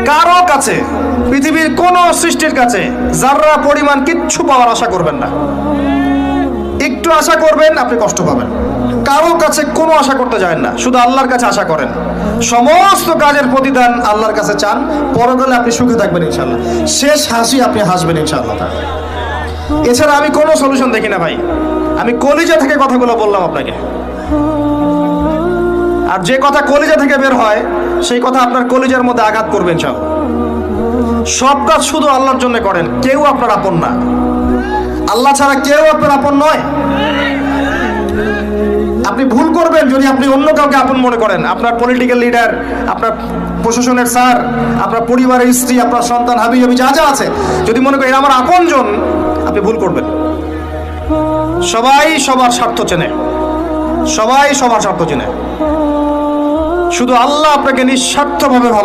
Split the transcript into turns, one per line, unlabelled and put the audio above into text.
কারো কাছে, পৃথিবীর কোন সৃষ্টির কাছে যাররা পরিমাণ কিচ্ছু পাওয়ার আশা করবেন না। একটু আশা করবেন, আপনি কষ্ট পাবেন। কারো কাছে কোনো আশা করতে যাবেন না, শুধু আল্লাহর কাছে আশা করেন। সমস্ত কাজের প্রতিদান আল্লাহর কাছে চান, পরকালে আপনি সুখে থাকবেন ইনশাআল্লাহ। শেষ হাসি আপনি হাসবেন ইনশাআল্লাহ। এছাড়া আমি কোনো সলিউশন দেখি না ভাই। আমি কলিজা থেকে কথাগুলো বললাম আপনাকে, আর যে কথা কলিজা থেকে বের হয় সেই কথা আপনার কলিজার মধ্যে আঘাত করবে ইনশাআল্লাহ। সব কাজ শুধু আল্লাহর জন্য করেন, কেউ আপনার আপন না। আল্লাহ ছাড়া কেউ আপনার আপন নয়। আপনি ভুল করবেন যদি আপনি অন্য কাউকে আপন মনে করেন। আপনার পলিটিক্যাল লিডার, আপনার প্রশাসনের স্যার, আপনার পরিবারের স্ত্রী, আপনার সন্তান, হাবি হাবি যা যা আছে, যদি মনে করেন আমার আপনজন, আপনি ভুল করবেন। সবাই সবার স্বার্থ চেনে, সবাই সবার স্বার্থ চেনে। শুধু আল্লাহ আপনাকে নিঃস্বার্থভাবে ভালো